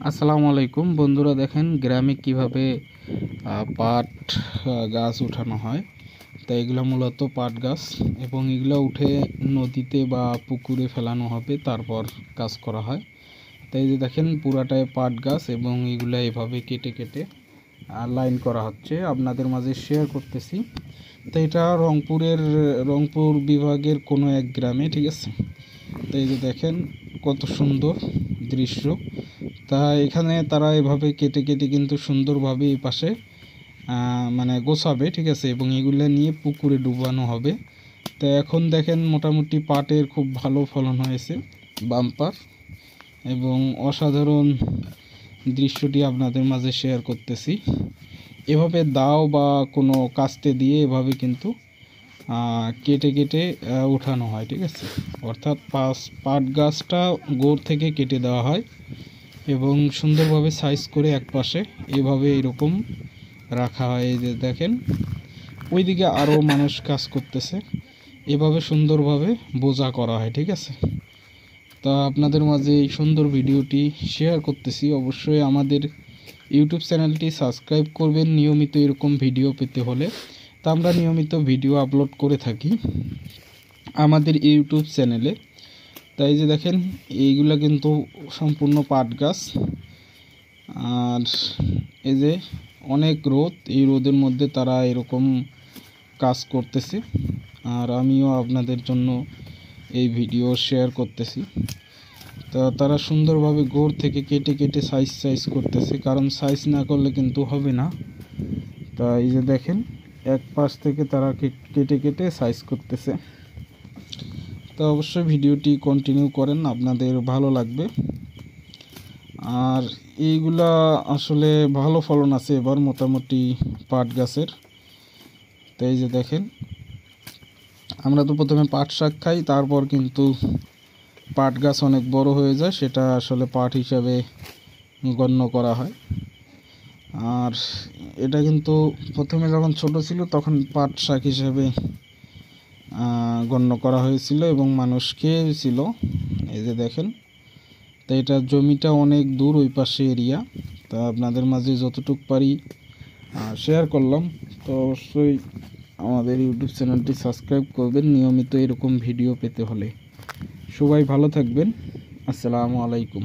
আসসালামু আলাইকুম বন্ধুরা, দেখেন গ্রামে কিভাবে পাট গাছ উঠানো হয়। তো এগুলো মূলত পাট গাছ এবং এগুলো উঠে নদীতে বা পুকুরে ফেলানো হবে, তারপর কাজ করা হয়। তাই যে দেখেন পুরাটাই পাট গাছ এবং এগুলো এভাবে কেটে কেটে লাইন করা হচ্ছে, আপনাদের মাঝে শেয়ার করতেছি। তো এটা রংপুর বিভাগের কোনো এক গ্রামে, ঠিক আছে। তো এই যে দেখেন কত সুন্দর দৃশ্য। তা এখানে তারা এভাবে কেটে কেটে কিন্তু সুন্দরভাবে এই পাশে মানে গোছাবে, ঠিক আছে, এবং এগুলো নিয়ে পুকুরে ডুবানো হবে। তো এখন দেখেন মোটামুটি পাটের খুব ভালো ফলন হয়েছে, বাম্পার, এবং অসাধারণ দৃশ্যটি আপনাদের মাঝে শেয়ার করতেছি। এভাবে দাও বা কোনো কাস্তে দিয়ে এভাবে কিন্তু কেটে কেটে উঠানো হয়, ঠিক আছে। অর্থাৎ পাট গাছটা গোড় থেকে কেটে দেওয়া হয় এবং সুন্দরভাবে সাইজ করে এক পাশে এভাবে এরকম রাখা হয়। এই যে দেখেন ওইদিকে আরও মানুষ কাজ করতেছে, এভাবে সুন্দরভাবে বোঝা করা হয়, ঠিক আছে। তা আপনাদের মাঝে এই সুন্দর ভিডিওটি শেয়ার করতেছি। অবশ্যই আমাদের ইউটিউব চ্যানেলটি সাবস্ক্রাইব করবেন নিয়মিত এরকম ভিডিও পেতে হলে। তা আমরা নিয়মিত ভিডিও আপলোড করে থাকি আমাদের ইউটিউব চ্যানেলে। তাই যে দেখেন এইগুলা কিন্তু সম্পূর্ণ পাট গাছ, আর এই যে অনেক রোদ, এই রোদের মধ্যে তারা এরকম কাজ করতেছে, আর আমিও আপনাদের জন্য এই ভিডিও শেয়ার করতেছি। তা তারা সুন্দরভাবে গোড় থেকে কেটে কেটে সাইজ করতেছে, কারণ সাইজ না করলে কিন্তু হবে না। তা এই যে দেখেন এক পাশ থেকে তারা কেটে কেটে সাইজ করতেছে। তো অবশ্যই ভিডিওটি কন্টিনিউ করেন, আপনাদের ভালো লাগবে। আর এইগুলা আসলে ভালো ফলন আছে এবার মোটামুটি পাট গাছের। তো এই যে দেখেন আমরা তো প্রথমে পাট শাক খাই, তারপর কিন্তু পাট গাছ অনেক বড় হয়ে যায়, সেটা আসলে পাট হিসাবে গণ্য করা হয়। আর এটা কিন্তু প্রথমে যখন ছোট ছিল তখন পাট শাক হিসেবে গণ্য করা হয়েছিল এবং মানুষ খেয়েছিল। এই যে দেখেন, তো এটা জমিটা অনেক দূর, ওই পাশে এরিয়া। তা আপনাদের মাঝে যতটুকু পারি শেয়ার করলাম। তো অবশ্যই আমাদের ইউটিউব চ্যানেলটি সাবস্ক্রাইব করবেন নিয়মিত এরকম ভিডিও পেতে হলে। সবাই ভালো থাকবেন। আসসালামু আলাইকুম।